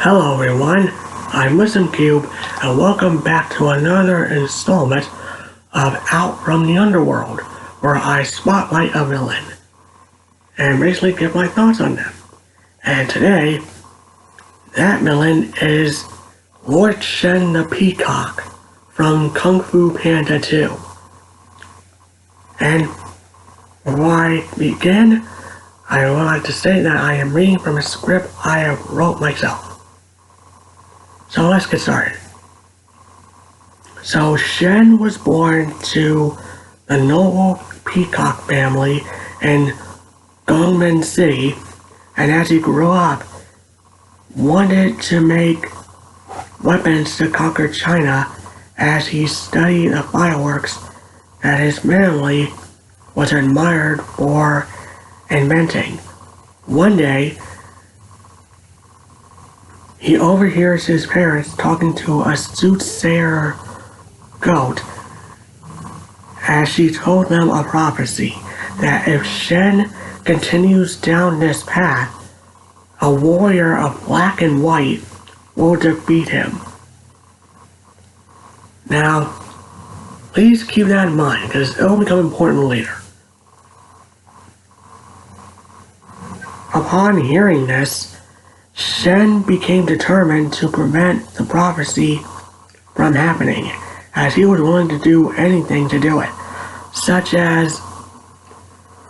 Hello everyone, I'm Cube, and welcome back to another installment of Out from the Underworld, where I spotlight a villain and basically give my thoughts on them. And today, that villain is Lord Shen the Peacock from Kung Fu Panda 2. And before I begin, I would like to say that I am reading from a script I have wrote myself. So let's get started. So Shen was born to the noble peacock family in Gongmen City, and as he grew up, wanted to make weapons to conquer China as he studied the fireworks that his family was admired for inventing. One day, he overhears his parents talking to a soothsayer goat as she told them a prophecy that if Shen continues down this path, a warrior of black and white will defeat him. Now, please keep that in mind because it will become important later. Upon hearing this, Shen became determined to prevent the prophecy from happening, as he was willing to do anything to do it, such as,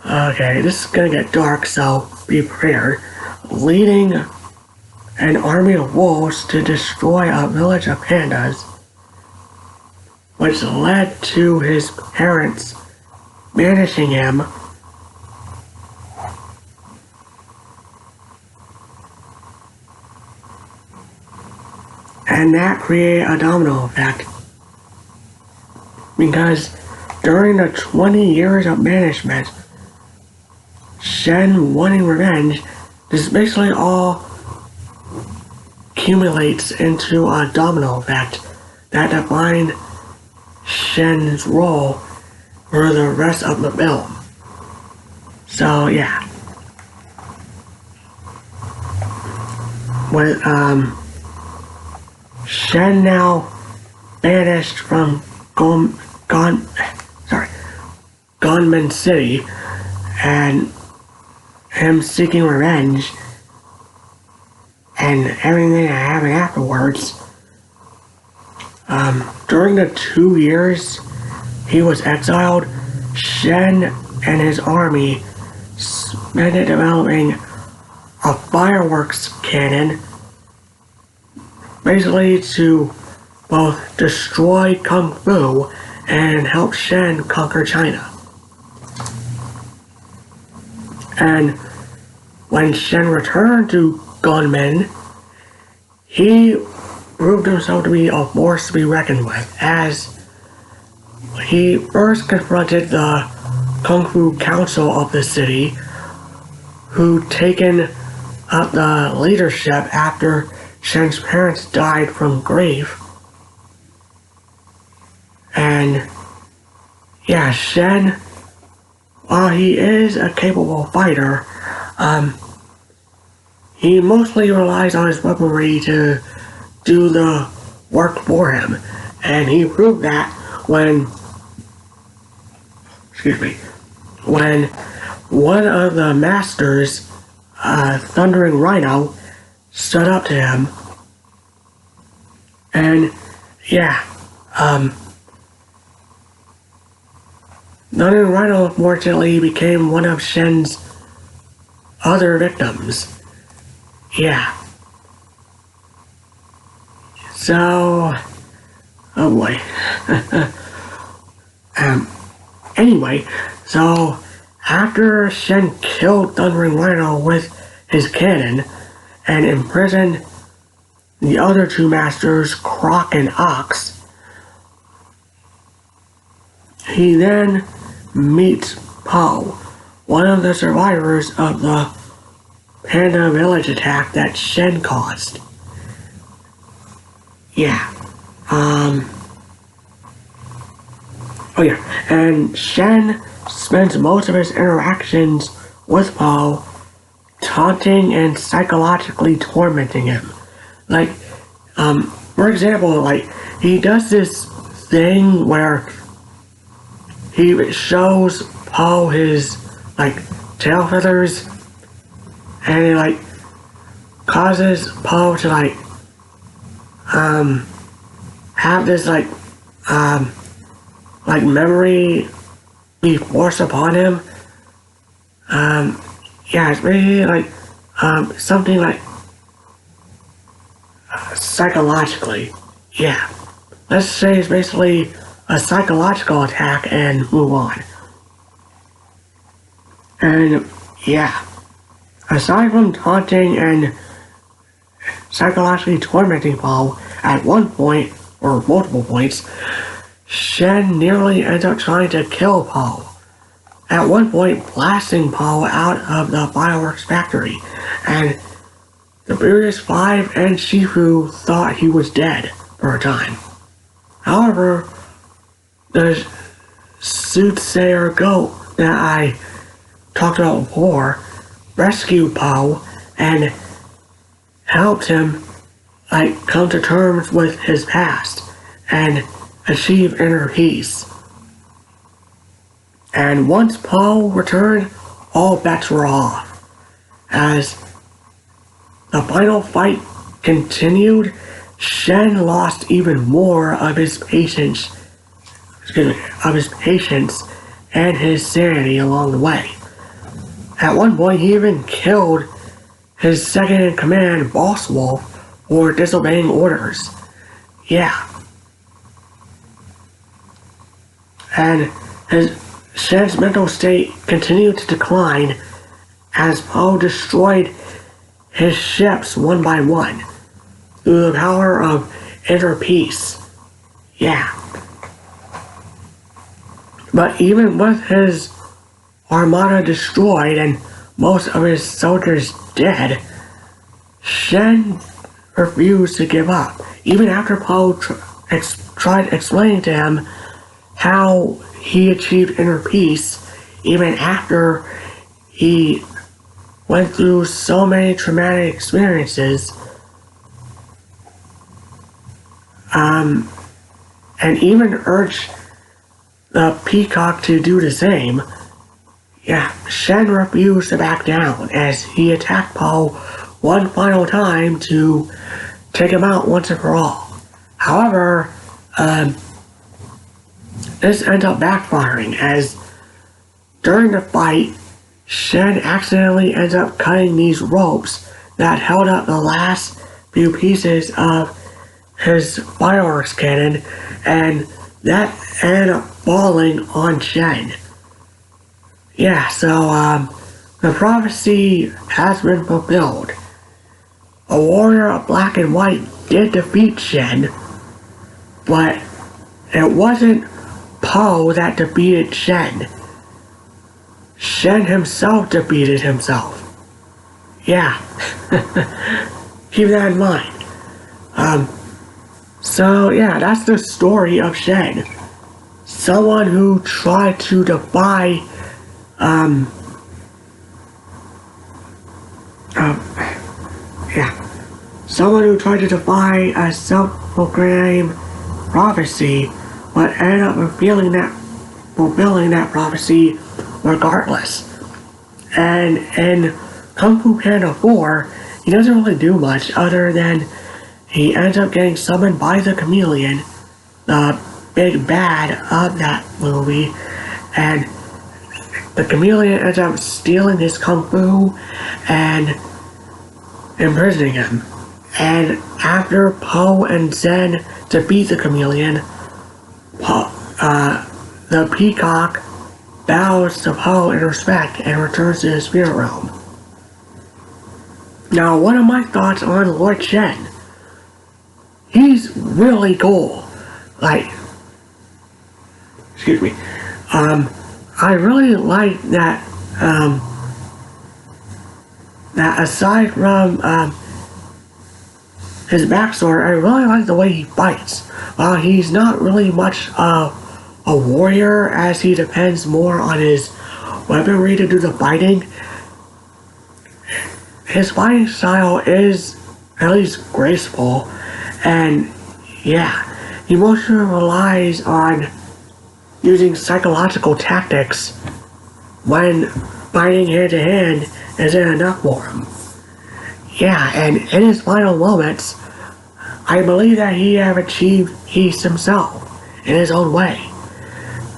okay, this is gonna get dark, so be prepared, leading an army of wolves to destroy a village of pandas, which led to his parents banishing him and that created a domino effect, because during the 20 years of banishment, Shen wanting revenge, this basically all accumulates into a domino effect that defined Shen's role for the rest of the film. So yeah. With Shen now banished from Gunman City, and him seeking revenge, and everything that happened afterwards. During the 2 years he was exiled, Shen and his army spent it developing a fireworks cannon, basically to both destroy Kung Fu and help Shen conquer China. And when Shen returned to Gunmen, he proved himself to be a force to be reckoned with, as he first confronted the Kung Fu Council of the city, who'd taken up the leadership after Shen's parents died from grief. And yeah, Shen, while he is a capable fighter, he mostly relies on his weaponry to do the work for him. And he proved that when one of the masters, Thundering Rhino, stood up to him. And yeah, Thundering Rhino unfortunately became one of Shen's other victims. Yeah. So, oh boy. Anyway, so after Shen killed Thundering Rhino with his cannon and imprisoned the other two masters, Croc and Ox, he then meets Po, one of the survivors of the Panda village attack that Shen caused. Yeah. Oh yeah, and Shen spends most of his interactions with Po taunting and psychologically tormenting him, Like, for example, like, he does this thing where he shows Poe his, like, tail feathers, and it, like, causes Poe to, have this, memory be forced upon him. Yeah, it's really, something, psychologically. Yeah. Let's say it's basically a psychological attack and move on. And, yeah. Aside from taunting and psychologically tormenting Poe at one point, or multiple points, Shen nearly ends up trying to kill Poe. At one point, blasting Poe out of the fireworks factory, and the Furious Five and Shifu thought he was dead for a time. However, the soothsayer goat that I talked about before rescued Poe and helped him come to terms with his past and achieve inner peace. And once Poe returned, all bets were off. As the final fight continued, Shen lost even more of his patience, and his sanity along the way. At one point, he even killed his second-in-command, Boss Wolf, for disobeying orders. Yeah. And Shen's mental state continued to decline as Poe destroyed his ships one by one through the power of inner peace. Yeah. But even with his armada destroyed and most of his soldiers dead, Shen refused to give up, even after Poe tried explaining to him how he achieved inner peace, even after he went through so many traumatic experiences, and even urged the Peacock to do the same. Yeah, Shen refused to back down as he attacked Poe one final time to take him out once and for all. However, this ends up backfiring as during the fight, Shen accidentally ends up cutting these ropes that held up the last few pieces of his fireworks cannon, and that ended up falling on Shen. Yeah, so the prophecy has been fulfilled. A warrior of black and white did defeat Shen, but it wasn't Poe that defeated Shen. Shen himself defeated himself. Yeah. Keep that in mind. So yeah, that's the story of Shen. Someone who tried to defy, someone who tried to defy a self-proclaimed prophecy, but ended up fulfilling that prophecy regardless. And in Kung Fu Panda 4, he doesn't really do much other than he ends up getting summoned by the chameleon, the big bad of that movie, and the chameleon ends up stealing his kung fu and imprisoning him. And after Poe and Zen defeat the chameleon, the Peacock bows to Poe in respect and returns to his spirit realm. Now, one of my thoughts on Lord Shen, he's really cool. I really like that, that aside from, his backstory, I really like the way he fights. While he's not really much of a warrior, as he depends more on his weaponry to do the fighting, his fighting style is at least graceful, and yeah, he mostly relies on using psychological tactics when fighting hand to hand isn't enough for him. Yeah, and in his final moments, I believe that he have achieved peace himself in his own way.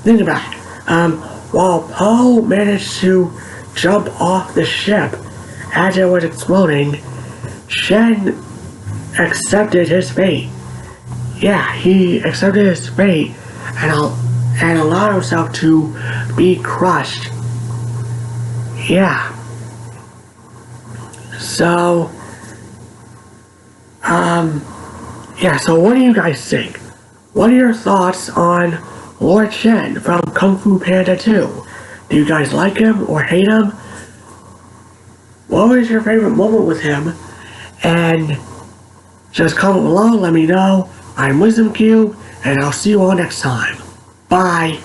Think about it. While Poe managed to jump off the ship as it was exploding, Shen accepted his fate. Yeah, he accepted his fate and allowed himself to be crushed. Yeah. So, so what do you guys think? What are your thoughts on Lord Shen from Kung Fu Panda 2? Do you guys like him or hate him? What was your favorite moment with him? And just comment below, let me know. I'm Wisdom Cube, and I'll see you all next time. Bye.